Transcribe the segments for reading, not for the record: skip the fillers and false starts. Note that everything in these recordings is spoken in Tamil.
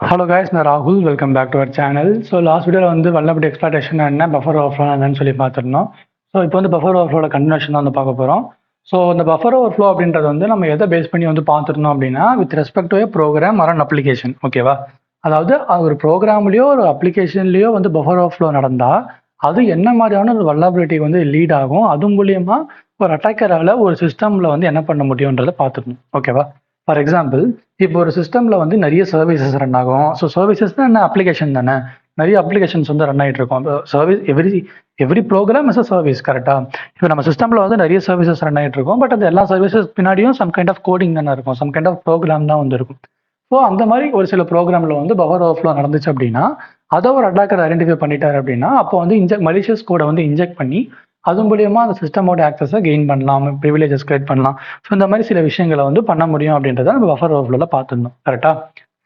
ஹலோ guys, நான் ராகுல். Welcome back to our channel. So last வீடியோவில் வந்து வல்லபடி எக்ஸ்ப்ளாய்டேஷன் என்ன, பஃபர் ஓவர்ஃப்ளோ என்னன்னு சொல்லி பார்த்துருந்தோம். ஸோ இப்போ வந்து பஃபர் ஓவர்ஃப்ளோட கன்வெர்ஷன் தான் வந்து பார்க்க போகிறோம். ஸோ இந்த பஃபர் ஓவர்ஃப்ளோ அப்படின்றது வந்து நம்ம எதை பேஸ் பண்ணி வந்து பார்த்துருந்தோம் அப்படின்னா, with respect to program or an application. ஓகேவா? அதாவது ஒரு ப்ரோக்ராம்லேயோ ஒரு அப்ளிகேஷன்லேயோ வந்து பஃபர் ஓவர்ஃப்ளோ நடந்தால் அது என்ன மாதிரியான ஒரு வல்லபிலிட்டி வந்து லீட் ஆகும், அது மூலியமாக ஒரு அட்டாக்கரால் ஒரு சிஸ்டமில் வந்து என்ன பண்ண முடியுன்றதை பார்த்துக்கணும். ஓகேவா? ஃபார் எக்ஸாம்பிள், இப்போ ஒரு சிஸ்டமில் வந்து நிறைய சர்வீசஸ் ரன் ஆகும். ஸோ சர்வீசஸ்னால் என்ன, அப்ளிகேஷன் தானே. நிறைய அப்ளிகேஷன்ஸ் வந்து ரன் ஆகிட்டு இருக்கும். Service every program is a service. கரெக்டாக? இப்போ நம்ம சிஸ்டமில் வந்து நிறைய சர்வீசஸ் ரன் ஆகிட்டு இருக்கும். பட் அந்த எல்லா சர்வீசஸ் பின்னாடியும் சம் கைண்ட் ஆஃப் கோடிங் தானே இருக்கும், சம் கைண்ட் ஆஃப் ப்ரோக்ராம் தான் வந்து இருக்கும். ஸோ அந்த மாதிரி ஒரு சில ப்ரோக்ராமில் வந்து பஃபர் ஓவர்ஃப்ளோ நடந்துச்சு அப்படின்னா, அதை ஒரு அட்டாக்கர் ஐடென்டிஃபை பண்ணிட்டார் அப்படின்னா, அப்போ வந்து மலிஷியஸ் கோடை வந்து இன்ஜெக்ட் பண்ணி அது மூலியமா அந்த சிஸ்டமோட ஆக்சஸை கெயின் பண்ணலாம், ப்ரிவிலேஜஸ் கிரியேட் பண்ணலாம். ஸோ இந்த மாதிரி சில விஷயங்களை வந்து பண்ண முடியும் அப்படின்றத நம்ம பஃபர் ஓவர்ஃப்ளோவில் பார்த்துருந்தோம். கரெக்டா?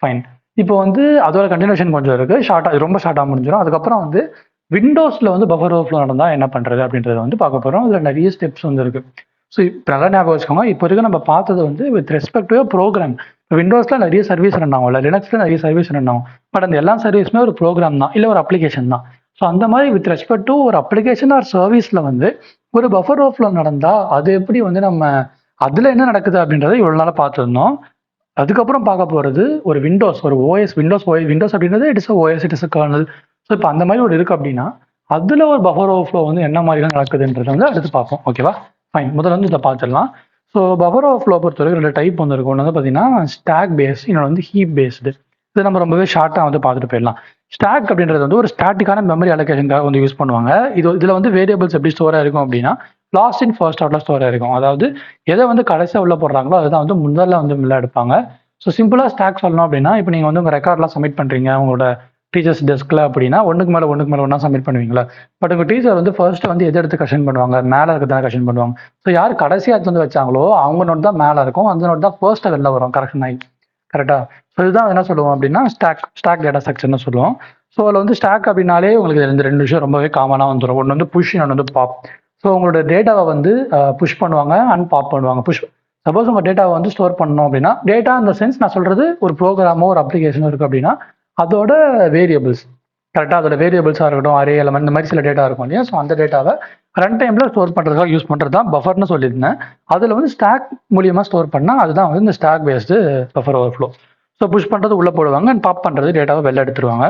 ஃபைன். இப்போ வந்து அதோட கண்டினியூஷன் கொஞ்சம் இருக்கு. ரொம்ப ஷார்ட்டாக முடிஞ்சிடும். அதுக்கப்புறம் வந்து விண்டோஸில் வந்து பஃபர் ஓவர்ஃப்ளோ நடந்தால் என்ன பண்ணுறது அப்படின்றத வந்து பார்க்க போகிறோம். அதில் நிறைய ஸ்டெப்ஸ் வந்து இருக்கு. ஸோ இப்போ நல்லா ஞாபகம் வச்சுக்கோங்க. இப்போ வரைக்கும் நம்ம பார்த்தது வந்து வித் ரெஸ்பெக்ட் டு ப்ரோக்ராம். விண்டோஸில் நிறைய சர்வீஸ் ரன் ஆகும், இல்லை லினக்ஸில் நிறைய சர்வீஸ் ரன் ஆகும். பட் அந்த எல்லா சர்வீஸுமே ஒரு ப்ரோக்ராம் தான், இல்லை ஒரு அப்ளிகேஷன் தான். ஸோ அந்த மாதிரி வித் ரெஸ்பெக்ட் டு ஒரு அப்ளிகேஷன் ஆர் சர்வீஸில் வந்து ஒரு பஃபர் ஓவர்ஃப்ளோ நடந்தால் அது எப்படி வந்து நம்ம அதில் என்ன நடக்குது அப்படின்றத இவ்வளோ நாளாக பார்த்துருந்தோம். அதுக்கப்புறம் பார்க்க போகிறது ஒரு விண்டோஸ், ஒரு ஓஎஸ். விண்டோஸ் அப்படின்றது it is OS, it is kernel. So இப்போ அந்த மாதிரி ஒரு இருக்குது அப்படின்னா அதில் ஒரு பஃபர் ஓவர்ஃப்ளோ வந்து என்ன மாதிரிலாம் நடக்குதுன்றதை வந்து அடுத்து பார்ப்போம். ஓகேவா? ஃபைன். முதல்ல வந்து இதை பார்த்துடலாம். ஸோ பஃபர் ஓவர்ஃப்ளோ பொறுத்தவரைக்கும் 2 டைப் வந்து இருக்கும். ஒன்று வந்து பார்த்தீங்கன்னா ஸ்டாக் பேஸ்ட், இன்னொன்று வந்து ஹீப் பேஸ்டு. இது நம்ம ரொம்பவே ஷார்ட்டாக வந்து பார்த்துட்டு போயிடலாம். ஸ்டாக் அப்படின்றது வந்து ஒரு ஸ்டாட்டிக்கான மெமரி அலோகேஷனுக்காக வந்து யூஸ் பண்ணுவாங்க. இதில் வந்து வேரியபிள்ஸ் எப்படி ஸ்டோர் ஆயிருக்கும் அப்படின்னா, லாஸ்ட் இன் ஃபர்ஸ்ட் அவுட்ல ஸ்டோர் ஆயிருக்கும். அதாவது எதை வந்து கடைசியாக உள்ள போடுறாங்களோ அதுதான் வந்து முதல்ல வந்து மில்ல எடுப்பாங்க. ஸோ சிம்பிளாக ஸ்டாக் சொல்லணும் அப்படின்னா, இப்போ நீங்கள் வந்து உங்கள் ரெக்கார்ட்லாம் சப்மிட் பண்ணுறீங்க உங்களோட டீச்சர்ஸ் டெஸ்கில் அப்படின்னா, ஒன்றுக்கு மேலே ஒன்றா சப்மிட் பண்ணுவீங்களா? பட் உங்கள் டீச்சர் வந்து ஃபர்ஸ்ட் வந்து எதை எடுத்து கரெக்ஷன் பண்ணுவாங்க, மேலே இருக்கிறதா கரெக்ஷன் பண்ணுவாங்க. ஸோ யார் கடைசியாக எடுத்து வந்து வச்சாங்களோ அவங்க நோட் தான் மேலே இருக்கும், அந்த நோட் தான் ஃபர்ஸ்ட்டாக வெளில வரும் கரெக்ஷன் ஆகி. கரெக்டாக? ஸோ இதுதான் என்ன சொல்லுவோம் அப்படின்னா ஸ்டாக் டேட்டா ஸ்ட்ரக்சர்னு சொல்லுவோம். ஸோ அதில் வந்து ஸ்டாக் அப்படின்னாலே உங்களுக்கு இந்த 2 விஷயம் ரொம்பவே காமனாக வந்துடும். ஒன்று வந்து புஷ், இன்னொன்று வந்து பாப். ஸோ உங்களோட டேட்டாவை வந்து புஷ் பண்ணுவாங்க அண்ட் பாப் பண்ணுவாங்க. சப்போஸ் உங்கள் டேட்டாவை வந்து ஸ்டோர் பண்ணணும் அப்படின்னா, டேட்டா இந்த சென்ஸ் நான் சொல்கிறது ஒரு ப்ரோக்ராமோ ஒரு அப்ளிகேஷனோ இருக்குது அப்படின்னா அதோட வேரியபிள்ஸ். கரெக்டாக? அதோட வேரியபிள்ஸாக இருக்கட்டும், அரே எலமெண்ட், இந்த மாதிரி சில டேட்டா இருக்கும் இல்லையா? ஸோ அந்த டேட்டாவை ரன் டைமில் ஸ்டோர் பண்ணுறதுக்காக யூஸ் பண்ணுறது தான் பஃபர்னு சொல்லியிருந்தேன். அதில் வந்து ஸ்டாக் மூலியமாக ஸ்டோர் பண்ணால் அதுதான் வந்து இந்த stack based buffer overflow. So push பண்ணுறது உள்ளே போடுவாங்க அண்ட் பாப் பண்ணுறது டேட்டாவை வெளில எடுத்துருவாங்க.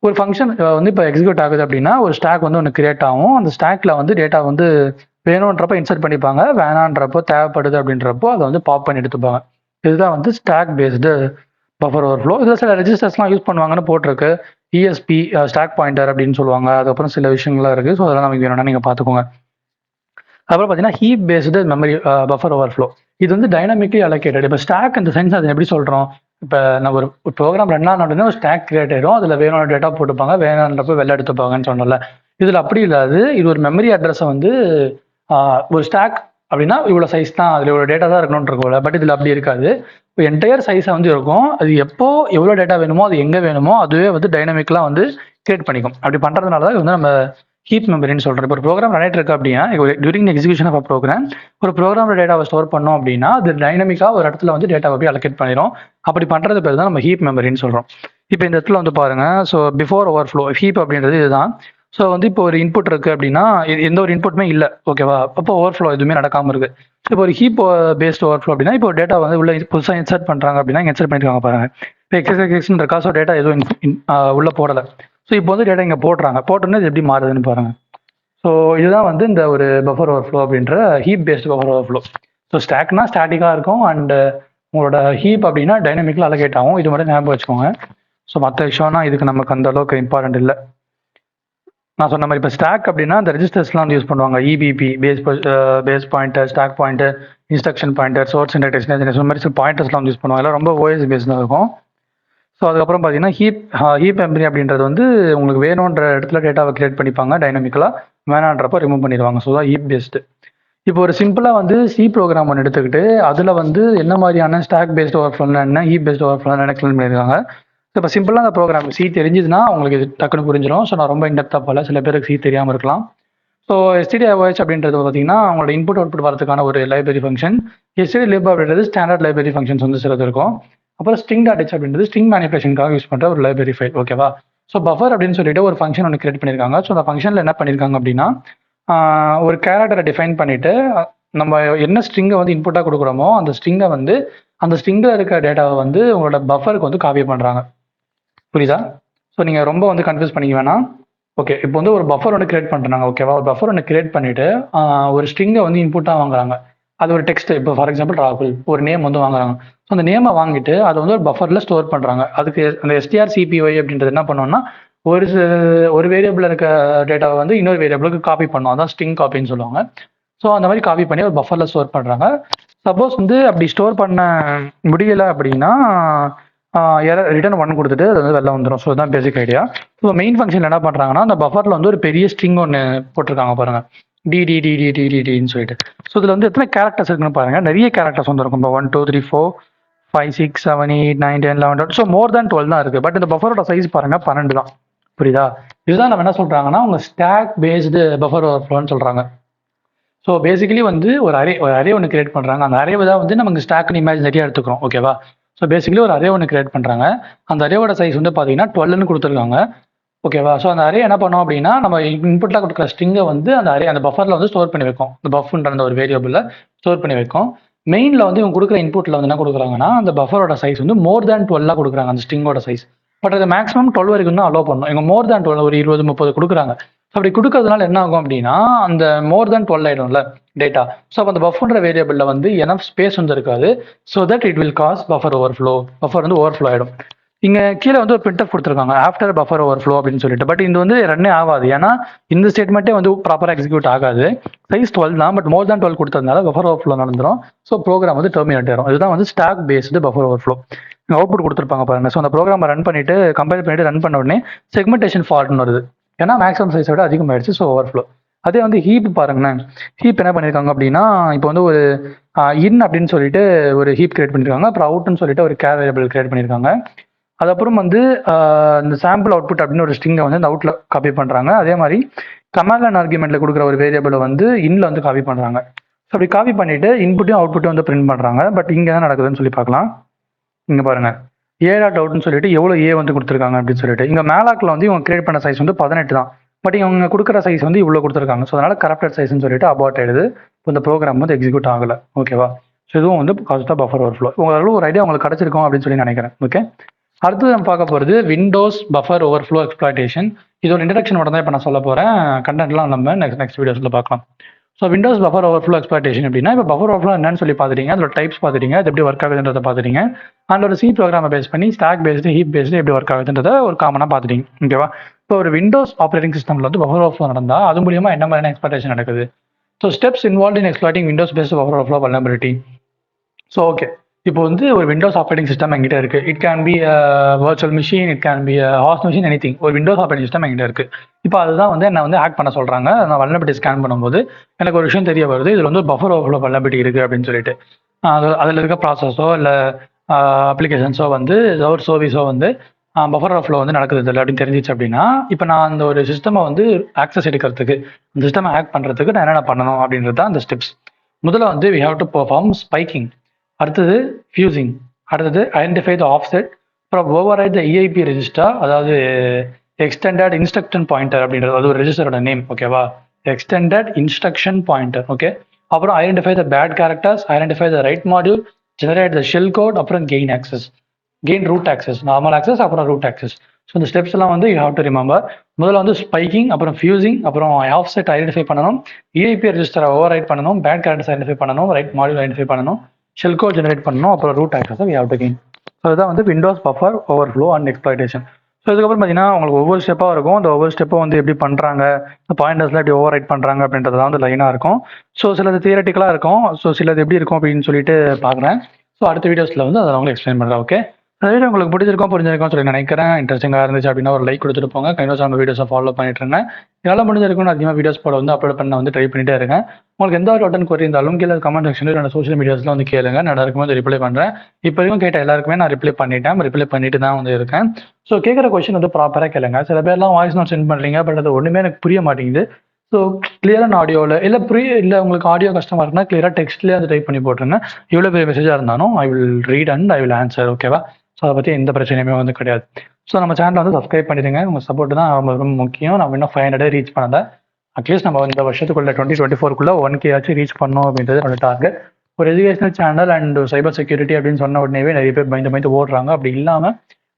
ஒரு ஃபங்க்ஷன் வந்து இப்போ எக்ஸிக்யூட் ஆகுது அப்படின்னா ஒரு ஸ்டாக் வந்து ஒன்று கிரியேட் ஆகும். அந்த ஸ்டாக்ல வந்து டேட்டா வந்து வேணுன்றப்போ இன்சர்ட் பண்ணிப்பாங்க, வேணான்றப்போ தேவைப்படுது அப்படின்றப்போ அதை வந்து பாப் பண்ணி எடுத்துப்பாங்க. இதுதான் வந்து ஸ்டாக் பேஸ்டு பஃபர் ஓவர்ஃப்ளோ. இதில் சில ரெஜிஸ்டர்ஸ்லாம் யூஸ் பண்ணுவாங்கன்னு போட்டிருக்கு. இஎஸ்பி, ஸ்டாக் பாயிண்டர் அப்படின்னு சொல்லுவாங்க. அதுக்கப்புறம் சில விஷயங்கள்லாம் இருக்குது. ஸோ அதெல்லாம் நமக்கு வேணும்னா நீங்கள் பார்த்துக்கோங்க. அப்புறம் பார்த்தீங்கன்னா heap based memory buffer overflow. இது வந்து டைனமிக்லி அலோகேட்டட். இப்போ ஸ்டாக் இந்த சென்ஸ் அது எப்படி சொல்கிறோம், இப்போ நம்ம ஒரு ப்ரோக்ராம் ரன் ஆன உடனே ஒரு ஸ்டாக் கிரியேட் ஆயிடும். அதில் வேணும்ன டேட்டா போட்டுப்பாங்க, வேணுன்றப்போ வெளில எடுத்துப்பாங்கன்னு சொன்னல. இதில் அப்படி இல்லாது இது ஒரு மெமரி அட்ரஸை வந்து ஒரு ஸ்டாக் அப்படின்னா இவ்வளோ சைஸ் தான், அதில் இவ்வளோ டேட்டா தான் இருக்கணும்னு இருக்கும்ல. பட் இதில் அப்படி இருக்காது. இப்போ என்டையர் சைஸை வந்து இருக்கும். அது எப்போ எவ்வளோ டேட்டா வேணுமோ அது எங்கே வேணுமோ அதுவே வந்து டைனமிக்லாம் வந்து கிரியேட் பண்ணிக்கும். அப்படி பண்ணுறதுனால தான் இது வந்து நம்ம ஹீப் மெமரின்னு சொல்கிறோம். இப்போ ஒரு ப்ரோக்ராம் ரன் ஆகிட்டு இருக்கு அப்படின்னா, டியூரிங் எக்ஸிகியூஷன் ஆஃப் ப்ரோக்ராம் ஒரு ப்ரோக்ராமோட டேட்டாவை ஸ்டோர் பண்ணோம் அப்படின்னா அது டைனமிக்காக ஒரு இடத்துல வந்து டேட்டாவை போய் அலோகேட் பண்ணிடும். அப்படி பண்ணுறது பேர் தான் நம்ம ஹீப் மெமரின்னு சொல்கிறோம். இப்போ இந்த இடத்துல வந்து பாருங்க, ஸோ பிஃபோர் ஓவர்ஃப்ளோ ஹீப் அப்படின்றது இதுதான். ஸோ வந்து இப்போ ஒரு இன்புட் இருக்கு அப்படின்னா எந்த ஒரு இன்புட்டுமே இல்லை. ஓகேவா? அப்போ ஓவர்ஃப்ளோ எதுவுமே நடக்காமல் இருக்கு. இப்போ ஒரு ஹீப் பேஸ்ட் ஓவர்ஃப்ளோ அப்படின்னா இப்போ டேட்டா வந்து உள்ள புதுசாக இன்சர்ட் பண்ணுறாங்க அப்படின்னா இன்சர்ட் பண்ணிருக்காங்க பாருங்க. இப்போ எக்ஸன் இருக்கா? ஸோ டேட்டா எதுவும் உள்ள போடலை. ஸோ இப்போ வந்து டேட்டா இங்கே போட்டோன்னே இது எப்படி மாறுதுன்னு பாருங்க. ஸோ இதுதான் வந்து இந்த ஒரு பஃபர் ஓவர்ஃப்ளோ அப்படின்ற heap based buffer overflow. So ஸ்டாக்னா ஸ்டாட்டிக்காக இருக்கும் அண்ட் உங்களோட ஹீப் அப்படின்னா டைனமிக்கில் அலோகேட் ஆகும். இது மட்டும் ஞாபகம் வச்சுக்கோங்க. ஸோ மற்ற விஷயம்னா இதுக்கு நமக்கு அந்த அளவுக்கு இம்பார்ட்டன்ட் இல்லை. நான் சொன்ன மாதிரி இப்போ ஸ்டாக் அப்படின்னா அந்த ரெஜிஸ்டர்ஸ்லாம் வந்து யூஸ் பண்ணுவாங்க. EBP, base pointer, stack pointer, instruction pointer, source index, இந்த மாதிரி சில பாயிண்டர்ஸ்லாம் வந்து யூஸ் பண்ணுவாங்க. எல்லாம் ரொம்ப ஓஎஸ் பேஸ்டாக இருக்கும். ஸோ அதுக்கப்புறம் பார்த்தீங்கன்னா ஹீப் மெமரி அப்படின்றது வந்து உங்களுக்கு வேணுன்ற இடத்துல டேட்டாவை கிரியேட் பண்ணிப்பாங்க டைனமிக்கலாக, வேணான்றப்போ ரிமூவ் பண்ணிடுவாங்க. ஸோ தான் ஹீப் பேஸ்டு. இப்போ ஒரு சிம்பிளாக வந்து சி ப்ரோக்ராம் ஒன்று எடுத்துக்கிட்டு அதில் வந்து என்ன மாதிரியான ஸ்டாக் பேஸ்ட் ஓவர்ஃப்ளோ என்ன, ஹீப் பேஸ்ட் ஓவர்ஃப்ளோ என்ன எக்ஸ்பிளைன் பண்ணியிருக்காங்க. இப்போ சிம்பிளாக அந்த ப்ரோக்ராம் சி தெரிஞ்சுதுன்னா உங்களுக்கு இது டக்குன்னு புரிஞ்சிடும். ஸோ நான் ரொம்ப இன்டெப்த்தாக போகல, சில பேருக்கு சி தெரியாமல் இருக்கலாம். ஸோ stdio.h அப்படின்றது பார்த்தீங்கன்னா அவங்களோட இன்புட் அவுட்புட் வரதுக்கான ஒரு லைப்ரரி ஃபங்க்ஷன். std lib அப்படின்றது ஸ்டாண்டர்ட் லைப்ரரி ஃபங்க்ஷன்ஸ் வந்து சிலது இருக்கும். அப்புறம் string.h அப்படின்றது ஸ்ட்ரிங் மேனிபுலேஷனுக்காக யூஸ் பண்ணுற ஒரு லைப்ரரி ஃபைல். ஓகேவா? ஸோ பஃபர் அப்படின்னு சொல்லிட்டு ஒரு ஃபங்க்ஷன் ஒன்று கிரியேட் பண்ணியிருக்காங்க. ஸோ அந்த ஃபங்க்ஷனில் என்ன பண்ணியிருக்காங்க அப்படின்னா ஒரு கேரக்டரை டிஃபைன் பண்ணிட்டு நம்ம என்ன ஸ்ட்ரிங்கை வந்து இன்புட்டாக கொடுக்குறோமோ அந்த ஸ்ட்ரிங்கை வந்து அந்த ஸ்ட்ரிங்கில் இருக்க டேட்டாவை வந்து உங்களோட பஃபருக்கு வந்து காப்பி பண்ணுறாங்க. புரியுதா? ஸோ நீங்கள் ரொம்ப வந்து கன்ஃபியூஸ் பண்ணிக்க வேணாம். ஓகே, இப்போ வந்து ஒரு பஃபர் ஒன்று கிரியேட் பண்ணுறாங்க. ஓகேவா? ஒரு பஃபர் ஒன்று கிரியேட் பண்ணிட்டு ஒரு ஸ்ட்ரிங்கை வந்து இன்புட்டாக வாங்குறாங்க. அது ஒரு டெக்ஸ்ட், இப்போ ஃபார் எக்ஸாம்பிள் ராகுல் ஒரு நேம் வந்து வாங்குறாங்க. ஸோ அந்த நேமை வாங்கிட்டு அதை வந்து ஒரு பஃபரில் ஸ்டோர் பண்ணுறாங்க. அதுக்கு அந்த strcpy அப்படின்றது என்ன பண்ணோம்னா ஒரு வேரியபிள் இருக்க டேட்டாவை வந்து இன்னொரு வேரியபிளுக்கு காப்பி பண்ணும். அதான் ஸ்ட்ரிங் காப்பின்னு சொல்லுவாங்க. ஸோ அந்த மாதிரி காப்பி பண்ணி ஒரு பஃபரில் ஸ்டோர் பண்ணுறாங்க. சப்போஸ் வந்து அப்படி ஸ்டோர் பண்ண முடியலை அப்படின்னா ரிட்டர்ன் 1 கொடுத்துட்டு அது வந்து வெளில வந்துடும். ஸோ இதுதான் basic idea. So main function என்ன பண்ணுறாங்கன்னா அந்த பஃபரில் வந்து ஒரு பெரிய ஸ்ட்ரிங் ஒன்று போட்டிருக்காங்க பாருங்கள், டிடிடிடிடிடின்னு சொல்லிட்டு. ஸோ இதில் வந்து எத்தனை கேரக்டர்ஸ் இருக்குன்னு பாருங்கள். நிறைய கேரக்டர்ஸ் வந்து இருக்கும். இப்போ 1 2 3 4 5 6 7 8 9 10 11 ஸோ மோர் தேன் 12 தான் இருக்குது. பட் இந்த பஃபரோட சைஸ் பாருங்கள் 12 தான். புரியுதா? இதுதான் நம்ம என்ன சொல்கிறாங்கன்னா உங்கள் ஸ்டாக் பேஸ்டு பஃபர் ஓவர்ஃப்ளோன்னு சொல்கிறாங்க. ஸோ பேசிக்கலி வந்து ஒரு அரே ஒன்று கிரியேட் பண்ணுறாங்க. அந்த அரேவை தான் வந்து நமக்கு ஸ்டாக்னு இமேஜ் நிறைய எடுத்துக்கிறோம். ஓகேவா? ஸோ பேசிக்கலி ஒரு அரே ஒன்று கிரியேட் பண்ணுறாங்க. அந்த அரேவோட சைஸ் வந்து பார்த்தீங்கன்னா 12ன்னு கொடுத்துருக்காங்க. ஓகேவா? ஸோ அந்த அரே என்ன பண்ணோம் அப்படின்னா நம்ம இன்புட்டாக கொடுக்குற ஸ்ட்ரிங்கை வந்து அந்த பஃபரில் வந்து ஸ்டோர் பண்ணி வைக்கும். இந்த பஃப்ன்ற அந்த ஒரு வேரியபிளில் ஸ்டோர் பண்ணி வைக்கும். மெயினில் வந்து இவங்க கொடுக்குற இன்புட்டில் வந்து என்ன கொடுக்குறாங்கன்னா அந்த பஃபரோட சைஸ் வந்து மோர் தேன் 12 கொடுக்குறாங்க அந்த ஸ்ட்ரிங்கோட சைஸ். பட் அது மேக்ஸிமம் 12 வரைக்கும் தான் அலோவ் பண்ணும். இவங்க மோர் தேன் 12 ஒரு 20 30 கொடுக்குறாங்க. அப்படி கொடுக்கறதுனால என்ன ஆகும் அப்படின்னா அந்த மோர் தேன் 12 ஆயிடும்ல டேட்டா. ஸோ அப்போ அந்த பஃபர்ன்ற வேரியபிளில் வந்து எனஃப் ஸ்பேஸ் வந்து இருக்காது. So that it will cause buffer overflow. Buffer வந்து ஓவர்ஃப்ளோ ஆகிடும். இங்கே கீழே வந்து ஒரு பிரிண்ட் கொடுத்துருக்காங்க ஆஃப்டர் பஃபர் ஓவர்ஃப்ளோ அப்படின்னு சொல்லிட்டு. பட் இது வந்து ரன்னே ஆகாது. ஏன்னா இந்த ஸ்டேட்மெண்ட்டே வந்து ப்ராப்பராக எக்ஸிக்யூட் ஆகாது. சைஸ் 12 தான், பட் மோர் தேன் 12 கொடுத்ததுனால பஃபர் ஓவர்ஃப்ளோ நடந்துடும். ஸோ ப்ரோக்ராம் வந்து டெர்மினேட் ஆயிடும். இதுதான் வந்து stack based buffer overflow. Output கொடுத்துருப்பாங்க பாருங்க. ஸோ அந்த ப்ரோக்ராமை ரன் பண்ணிட்டு கம்பைல் பண்ணிட்டு ரன் பண்ண உடனே செக்மெண்டேஷன் ஃபால்ட்னு வருது. ஏன்னா மேக்ஸிமம் சைஸை விட அதிகமாகிடுச்சு. So overflow. அதே வந்து ஹீப் பாருங்களேன். ஹீப் என்ன பண்ணியிருக்காங்க அப்படின்னா இப்போ வந்து ஒரு இன் அப்படின்னு சொல்லிட்டு ஒரு ஹீப் கிரியேட் பண்ணியிருக்காங்க. அப்புறம் அவுட்னு சொல்லிட்டு ஒரு கேர் வேரியபிள் கிரியேட் பண்ணியிருக்காங்க. அதுக்கப்புறம் வந்து இந்த சாம்பிள் அவுட்புட் அப்படின்னு ஒரு ஸ்ட்ரிங்கை வந்து இந்த அவுட்டில் காப்பி பண்ணுறாங்க. அதே மாதிரி கமாண்ட் அண்ட் ஆர்குமெண்ட்டில் கொடுக்குற ஒரு வேரியபிளை வந்து இன்னில் வந்து காப்பி பண்ணுறாங்க. ஸோ அப்படி காப்பி பண்ணிவிட்டு இன்புட்டையும் அவுட்புட்டையும் வந்து பிரிண்ட் பண்ணுறாங்க. பட் இங்கே என்ன நடக்குதுன்னு சொல்லி பார்க்கலாம். இங்கே பாருங்கள், a.out சொல்லிட்டு எவ்வளோ ஏ வந்து கொடுத்துருக்காங்க அப்படின்னு சொல்லிட்டு. இங்கே மேலாக்கில் வந்து இவங்க கிரியேட் பண்ண சைஸ் வந்து 18 தான். பட் இவங்க கொடுக்குற சைஸ் வந்து இவ்வளோ கொடுத்துருக்காங்க. ஸோ அதனால் கரப்டட் சைஸ்ன்னு சொல்லிட்டு அபார்ட் ஆயிடுது. இப்போ இந்த ப்ரோக்ராம் வந்து எக்ஸிக்யூட் ஆகலை. ஓகேவா? ஸோ இதுவும் வந்து காஸ் ஆஃப் பஃபர் ஓவர்ஃப்ளோ. உங்களுக்கு ஒரு ஐடியா உங்களுக்கு கிடச்சிருக்கும் அப்படின்னு சொல்லி நினைக்கிறேன். ஓகே, அடுத்து நம்ம பார்க்க போகிறது விண்டோஸ் பஃபர் ஓவர்ஃப்ளோ எக்ஸ்ப்ளாய்டேஷன். இது ஒரு இன்ட்ரடக்ஷன் மட்டும் தான் இப்போ நான் சொல்ல போகிறேன். கண்டென்ட்லாம் நம்ம நெக்ஸ்ட் வீடியோஸில் பார்க்கலாம். So Windows buffer overflow exploitation அப்படின்னா இப்போ பஃபர் ஓவர்ஃப்ளோ என்னன்னு சொல்லி பார்த்துட்டீங்க, அதோட டைப்ஸ் பார்த்துட்டீங்க, அது எப்படி ஒர்க் ஆகுதுன்றதை பார்த்துட்டீங்க. அண்ட் ஒரு சி ப்ரோக்ராமை பேஸ் பண்ணி ஸ்டாக் பேஸ்டு ஹீப் பேஸ்டு எப்படி ஒர்க் ஆகுதுன்றதை ஒரு காமனாக பார்த்துட்டீங்க. ஓகேவா? இப்போ ஒரு விண்டோஸ் ஆப்ரேட்டிங் சிஸ்டமில் வந்து பஃபர் ஓவர்ஃப்ளோ நடந்தால் அது மூலியமா என்ன மாதிரியான எக்ஸ்ப்ளாய்டேஷன் நடக்குது? So steps involve in exploiting Windows based buffer overflow vulnerability. So okay, இப்போ வந்து ஒரு விண்டோஸ் ஆப்ரேட்டிங் சிஸ்டம் எங்கிட்ட இருக்கு. It can be virtual machine, it can be host machine, anything. ஒரு விண்டோஸ் ஆப்ரேட்டிங் சிஸ்டம் எங்கிட்ட இருக்கு. இப்போ அதுதான் வந்து என்ன வந்து ஆக்ட் பண்ண சொல்றாங்க. நான் வல்னரபிலிட்டி ஸ்கேன் பண்ணும்போது எனக்கு ஒரு விஷயம் தெரிய வருது, இதில் வந்து பஃபர் ஓவர்ஃப்ளோ வல்னரபிலிட்டி இருக்கு அப்படின்னு சொல்லிட்டு. அதில் இருக்க ப்ராசஸோ இல்லை அப்ளிகேஷன்ஸோ வந்து ஒரு சர்வீஸோ வந்து பஃபர் ஓவர்ஃப்ளோ வந்து நடக்குது இல்லை அப்படின்னு தெரிஞ்சிச்சு அப்படின்னா, இப்போ நான் அந்த ஒரு சிஸ்டமை வந்து ஆக்சஸ் எடுக்கிறதுக்கு, அந்த சிஸ்டமை ஆக்ட் பண்ணுறதுக்கு நான் என்னென்ன பண்ணணும் அப்படின்றது தான் அந்த ஸ்டெப்ஸ். முதல்ல வந்து we have to perform spiking, அடுத்தது ஃபியூசிங், அடுத்தது ஐடென்டிஃபை த ஆஃப்செட், அப்புறம் ஓவர்ரைட் த இஐபி ரெஜிஸ்டர், அதாவது எக்ஸ்டெண்டட் இன்ஸ்ட்ரக்ஷன் பாயிண்டர் அப்படின்றது, அது ஒரு ரெஜிஸ்டரோட நேம். ஓகேவா? Extended instruction pointer. ஓகே, அப்புறம் identify the bad characters, identify the right module, generate the shell code, அப்புறம் gain access, gain root access, normal access, அப்புறம் ரூட் ஆக்சஸ். ஸோ இந்த ஸ்டெப்ஸ் எல்லாம் வந்து யூ ஹேவ் டு ரிமெம்பர். முதல்ல வந்து ஸ்பைக்கிங், அப்புறம் ஃபியூசிங், அப்புறம் ஆஃப்செட் ஐடென்டிஃபை பண்ணணும், இஐபி ரெஜிஸ்டரை ஓவர் ரைட் பண்ணணும், பேட் கேரக்டர்ஸ் ஐடென்டிஃபை பண்ணணும், ரைட் மாடியூல் ஐடென்டிஃபை பண்ணணும், ஷெல் கோட் ஜெனரேட் பண்ணணும், அப்புறம் ரூட் ஆக்சஸை we have to gain. So இதுதான் வந்து Windows buffer overflow and exploitation. So இதுக்கப்புறம் பார்த்தீங்கன்னா உங்களுக்கு ஒவ்வொரு ஸ்டெப்பாக இருக்கும். அந்த ஒவ்வொரு ஸ்டெப்பும் வந்து எப்படி பண்ணுறாங்க, இந்த பாயிண்டர்ஸ்லாம் எப்படி ஓவர் ரைட் பண்ணுறாங்க அப்படின்றது தான் வந்து லைனாக இருக்கும். ஸோ சிலது தியரட்டிக்கலாக இருக்கும், ஸோ சிலது எப்படி இருக்கும் அப்படின்னு சொல்லிட்டு பார்க்குறேன். ஸோ அடுத்த வீடியோஸில் வந்து அதை உங்களுக்கு எக்ஸ்பிளைன் பண்ணுறேன். ஓகே, அந்த வீடியோ உங்களுக்கு பிடிச்சிருக்கும் புரிஞ்சிருக்கும் சொல்லி நினைக்கிறேன். இன்ட்ரெஸ்டிங்காக இருந்துச்சு அப்படின்னா ஒரு லைக் கொடுத்துட்டு போங்க. கைனோஸ் வீடியோஸை ஃபாலோ பண்ணிட்டு இருந்தேன். என்னால் முடிஞ்சிருக்கும்னு அதிகமாக வீடியோஸ் போட வந்து அப்லோட் பண்ண வந்து ட்ரை பண்ணிட்டே இருக்கேன். உங்களுக்கு எந்த ஒரு டவுட் குவரி இருந்தாலும் கீழே கமெண்ட் செக்ஷனில் என்னோட சோஷியல் மீடியாஸில் வந்து கேளுங்க. நான் எல்லாருக்குமே வந்து ரிப்ளை பண்ணுறேன். இப்போ வரைக்கும் கேட்ட எல்லாருக்குமே நான் ரிப்ளை பண்ணிட்டு தான் வந்து இருக்கேன். ஸோ கேட்குற கொஸ்டின் வந்து ப்ராப்பராக கேளுங்க. சில பேர்லாம் வாய்ஸ் நோட் சென்ட் பண்ணுறீங்க, பட் அது ஒன்றுமே எனக்கு புரிய மாட்டேங்குது. ஸோ கிளியரான ஆடியோவில் இல்லை உங்களுக்கு ஆடியோ கஷ்டமாக இருக்குன்னா கிளியராக டெக்ஸ்ட்லேயே அதை டைப் பண்ணி போட்டுருங்க. எவ்வளோ பெரிய மெசேஜாக இருந்தாலும் I will read and I will answer. ஓகேவா? ஸோ அதை பற்றி எந்த பிரச்சனையுமே வந்து கிடையாது. ஸோ நம்ம சேனலை வந்து சப்ஸ்கிரைப் பண்ணிடுங்க. உங்கள் சப்போர்ட் தான் ரொம்ப ரொம்ப முக்கியம். நம்ம இன்னும் 500 ரீச் பண்ணல. அட்லீஸ்ட் நம்ம இந்த வருஷத்துக்குள்ள 2024 1K ஆச்சு ரீச் பண்ணோம் அப்படின்றது என்னோட டார்கெட். ஒரு educational channel and cyber security அப்படின்னு சொன்ன உடனேவே நிறைய பேர் பயந்து ஓடுறாங்க. அப்படி இல்லாமல்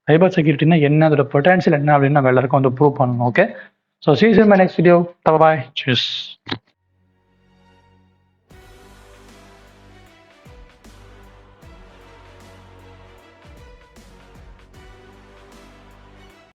சைபர் செக்யூரிட்டினா என்ன, அதோட பொட்டன்ஷியல் என்ன அப்படின்னு நம்ம எல்லாருக்கும் வந்து ப்ரூவ் பண்ணணும். Okay, so see you in my next video. Bye bye. Cheers.